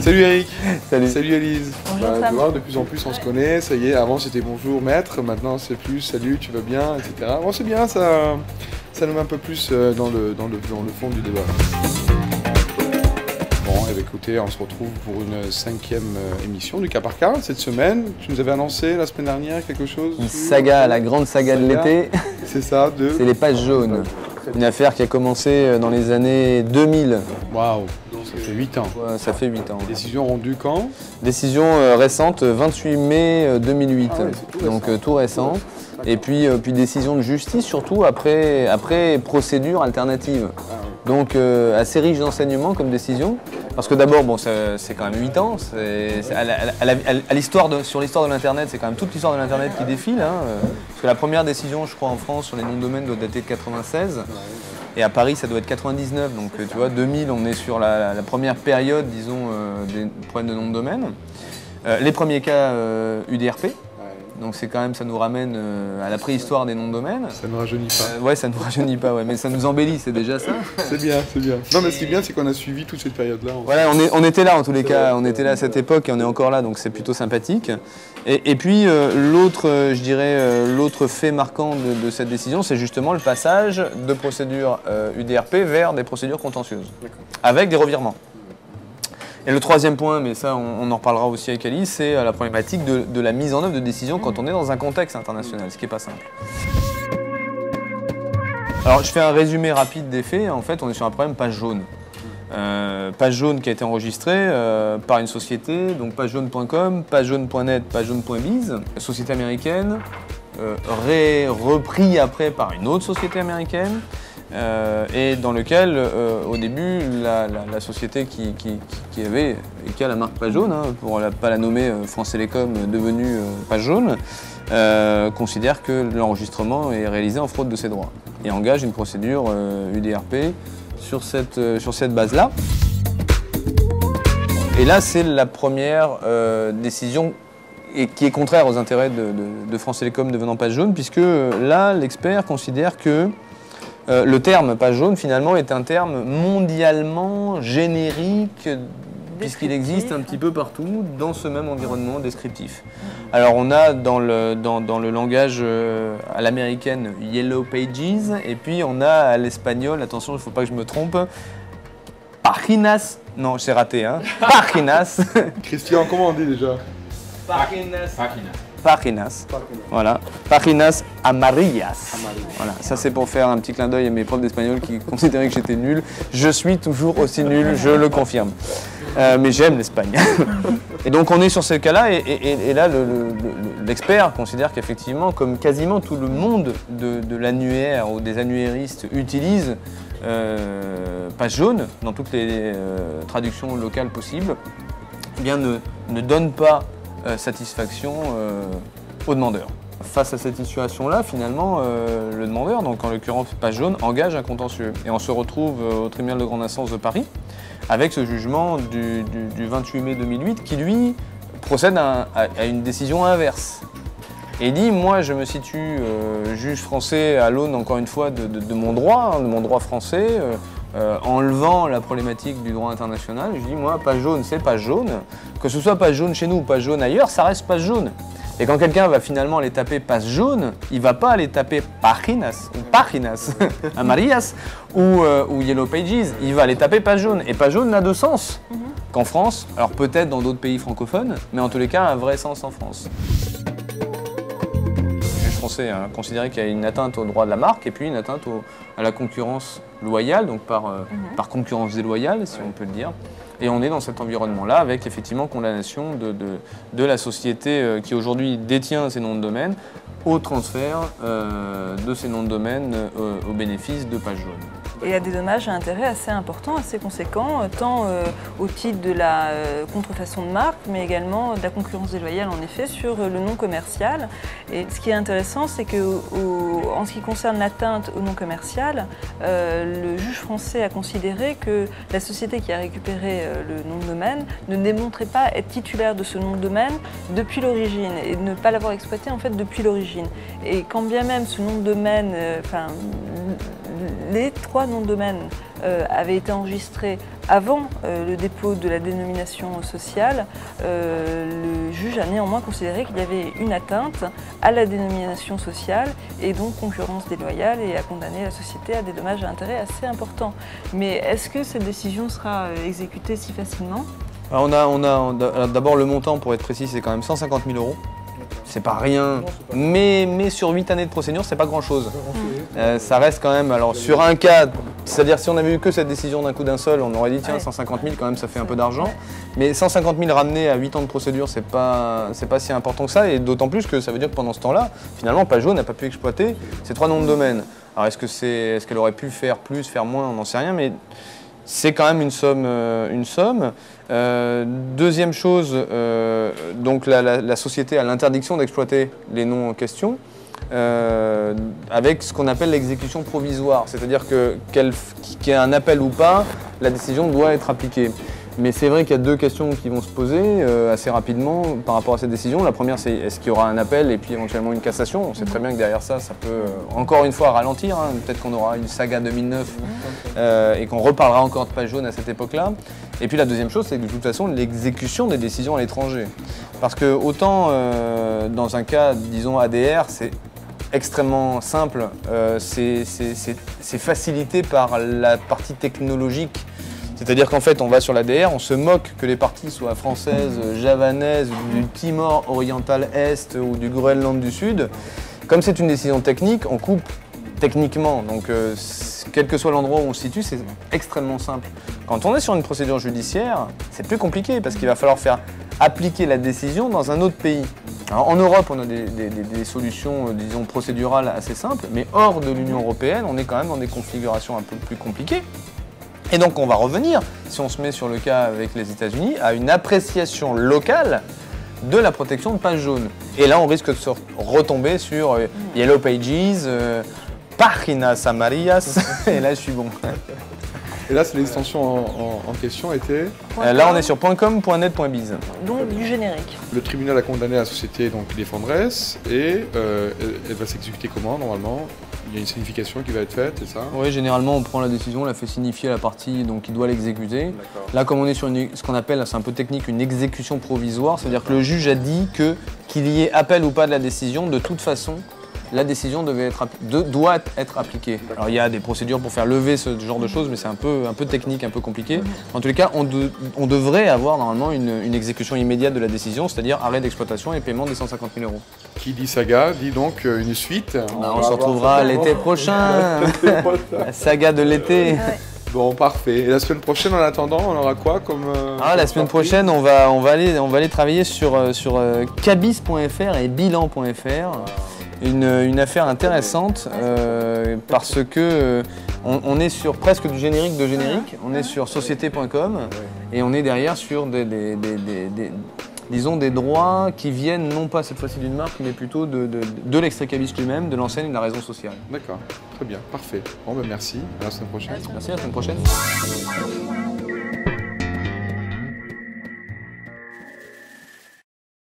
Salut Eric. Salut. Salut Elise. Bonjour Sam. Tu vois, de plus en plus on se connaît, ça y est, avant c'était bonjour maître, maintenant c'est plus salut, tu vas bien, etc. Bon c'est bien, ça nous met un peu plus dans le fond du débat. Bon, eh bien, écoutez, on se retrouve pour une 5e émission du cas par cas cette semaine. Tu nous avais annoncé la semaine dernière quelque chose? Une saga, la grande saga de l'été. C'est ça, c'est les pages jaunes. Une affaire qui a commencé dans les années 2000. Waouh, ça fait 8 ans. Ouais, ça fait 8 ans. Décision rendue quand? Décision récente, 28 mai 2008. Ah ouais, tout récent. Donc tout récent. Et puis décision de justice, surtout après procédure alternative. Ah, ouais. Donc assez riche d'enseignements comme décision. Parce que d'abord, bon, c'est quand même 8 ans. Sur l'histoire de l'Internet, c'est quand même toute l'histoire de l'Internet qui défile. Hein, parce que la première décision, je crois, en France sur les noms de domaine doit dater de 96. Et à Paris, ça doit être 99. Donc tu vois, 2000, on est sur la première période, disons, des problèmes de nom de domaine. Les premiers cas UDRP. Donc c'est quand même, ça nous ramène à la préhistoire des noms de domaine. Ça ne rajeunit pas. Ouais, ça ne nous rajeunit pas, ouais, mais ça nous embellit, c'est déjà ça. C'est bien, c'est bien. Non mais ce qui est bien, c'est qu'on a suivi toute cette période-là. Voilà, on était là en tous les cas, on était là à cette époque et on est encore là, donc c'est plutôt sympathique. Et puis l'autre, je dirais, l'autre fait marquant de cette décision, c'est justement le passage de procédures UDRP vers des procédures contentieuses, avec des revirements. Et le troisième point, mais ça on en reparlera aussi avec Alice, c'est la problématique de la mise en œuvre de décisions quand on est dans un contexte international, ce qui n'est pas simple. Alors je fais un résumé rapide des faits, en fait on est sur un problème page jaune. Page jaune qui a été enregistrée par une société, donc pagejaune.com, pagejaune.net, pagejaune.biz, société américaine, repris après par une autre société américaine. Et dans lequel, au début, la société qui avait et qui a la marque Page Jaune, hein, pour ne pas la nommer France Télécom devenue Page Jaune, considère que l'enregistrement est réalisé en fraude de ses droits et engage une procédure UDRP sur cette base-là. Et là, c'est la première décision et qui est contraire aux intérêts de France Télécom devenant Page Jaune, puisque là, l'expert considère que le terme page jaune, finalement, est un terme mondialement générique, puisqu'il existe un petit peu partout dans ce même environnement descriptif. Alors, on a dans le langage à l'américaine Yellow Pages, et puis on a à l'espagnol, attention, il ne faut pas que je me trompe, Páginas, non, j'ai raté, hein, Páginas. Christian, comment on dit déjà? Páginas, voilà, Páginas amarillas. Voilà, ça c'est pour faire un petit clin d'œil à mes profs d'espagnol qui considéraient que j'étais nul. Je suis toujours aussi nul, je le confirme. Mais j'aime l'Espagne. Et donc on est sur ce cas-là, et là l'expert considère qu'effectivement, comme quasiment tout le monde de l'annuaire ou des annuairistes utilise page jaune dans toutes les traductions locales possibles, eh bien ne donne pas satisfaction au demandeur. Face à cette situation-là, finalement, le demandeur, donc en l'occurrence Page Jaune, engage un contentieux. Et on se retrouve au tribunal de grande instance de Paris avec ce jugement du 28 mai 2008 qui, lui, procède à une décision inverse. Et dit, moi je me situe juge français à l'aune, encore une fois, de mon droit, hein, de mon droit français, enlevant la problématique du droit international. Je dis, moi, page jaune, c'est page jaune. Que ce soit page jaune chez nous ou page jaune ailleurs, ça reste page jaune. Et quand quelqu'un va finalement aller taper page jaune, il ne va pas aller taper páginas, ou páginas, amarillas, ou Yellow Pages, il va aller taper page jaune. Et page jaune n'a de sens qu'en France, alors peut-être dans d'autres pays francophones, mais en tous les cas, un vrai sens en France. Le juge français a considéré qu'il y a une atteinte au droit de la marque et puis une atteinte à la concurrence loyale, donc par concurrence déloyale, si on peut le dire. Et on est dans cet environnement-là avec effectivement condamnation de la société qui aujourd'hui détient ces noms de domaine au transfert de ces noms de domaine au bénéfice de Page Jaune. Et il y a des dommages à intérêt assez importants, assez conséquents, tant au titre de la contrefaçon de marque, mais également de la concurrence déloyale, en effet, sur le nom commercial. Et ce qui est intéressant, c'est qu'en ce qui concerne l'atteinte au nom commercial, le juge français a considéré que la société qui a récupéré le nom de domaine ne démontrait pas être titulaire de ce nom de domaine depuis l'origine et ne pas l'avoir exploité en fait depuis l'origine. Et quand bien même ce nom de domaine, les trois noms de domaine avait été enregistré avant le dépôt de la dénomination sociale, le juge a néanmoins considéré qu'il y avait une atteinte à la dénomination sociale et donc concurrence déloyale et a condamné la société à des dommages et intérêts assez importants. Mais est-ce que cette décision sera exécutée si facilement? Alors d'abord le montant, pour être précis, c'est quand même 150 000 €. C'est pas rien, mais sur 8 années de procédure, c'est pas grand-chose. Ça reste quand même, alors sur un cas, c'est-à-dire si on avait eu que cette décision d'un coup d'un seul, on aurait dit tiens 150 000 quand même ça fait un peu d'argent. Mais 150 000 ramenés à 8 ans de procédure, c'est pas si important que ça, et d'autant plus que ça veut dire que pendant ce temps-là, finalement Pajot n'a pas pu exploiter ces 3 noms de domaine. Alors est-ce qu'elle aurait pu faire plus, faire moins, on n'en sait rien, mais c'est quand même une somme. Deuxième chose, donc la société a l'interdiction d'exploiter les noms en question avec ce qu'on appelle l'exécution provisoire, c'est-à-dire qu'il y ait un appel ou pas, la décision doit être appliquée. Mais c'est vrai qu'il y a 2 questions qui vont se poser assez rapidement par rapport à cette décision. La première, c'est est-ce qu'il y aura un appel et puis éventuellement une cassation. On sait très bien que derrière ça, ça peut encore une fois ralentir. Hein. Peut-être qu'on aura une saga 2009 et qu'on reparlera encore de page jaune à cette époque-là. Et puis la deuxième chose, c'est que de toute façon, l'exécution des décisions à l'étranger. Parce que autant dans un cas, disons ADR, c'est extrêmement simple, c'est facilité par la partie technologique. C'est-à-dire qu'en fait, on va sur l'ADR, on se moque que les parties soient françaises, javanaises, du Timor oriental Est ou du Groenland du Sud. Comme c'est une décision technique, on coupe techniquement. Donc, quel que soit l'endroit où on se situe, c'est extrêmement simple. Quand on est sur une procédure judiciaire, c'est plus compliqué parce qu'il va falloir faire appliquer la décision dans un autre pays. Alors, en Europe, on a des solutions, disons, procédurales assez simples, mais hors de l'Union européenne, on est quand même dans des configurations un peu plus compliquées. Et donc on va revenir, si on se met sur le cas avec les États-Unis, à une appréciation locale de la protection de page jaune. Et là on risque de se retomber sur Yellow Pages, Páginas Amarillas, et là je suis bon. Et là, c'est l'extension en question était là on est sur .com, .net, .biz. Donc du générique. Le tribunal a condamné la société donc Défendresse et elle va s'exécuter comment normalement? Il y a une signification qui va être faite, c'est ça? Oui, généralement on prend la décision, on la fait signifier à la partie donc, qui doit l'exécuter. Là, comme on est sur ce qu'on appelle, c'est un peu technique, une exécution provisoire, c'est-à-dire que le juge a dit qu'il y ait appel ou pas de la décision, de toute façon, la décision doit être appliquée. Alors il y a des procédures pour faire lever ce genre de choses, mais c'est un peu technique, un peu compliqué. En tous les cas, on devrait avoir normalement une exécution immédiate de la décision, c'est-à-dire arrêt d'exploitation et paiement des 150 000 €. Qui dit saga, dit donc une suite. On se retrouvera l'été prochain, la saga de l'été. Ouais. Bon, parfait. Et la semaine prochaine, en attendant, on aura quoi comme la semaine prochaine, on va aller travailler sur cabis.fr et bilan.fr. Une affaire intéressante parce que on est sur presque du générique de générique, on est sur société.com et on est derrière sur disons des droits qui viennent non pas cette fois-ci d'une marque mais plutôt de l'extrait Cabis lui-même, de l'enseigne et de la raison sociale. D'accord, très bien, parfait. Bon ben merci, à la semaine prochaine. Merci, à la semaine prochaine.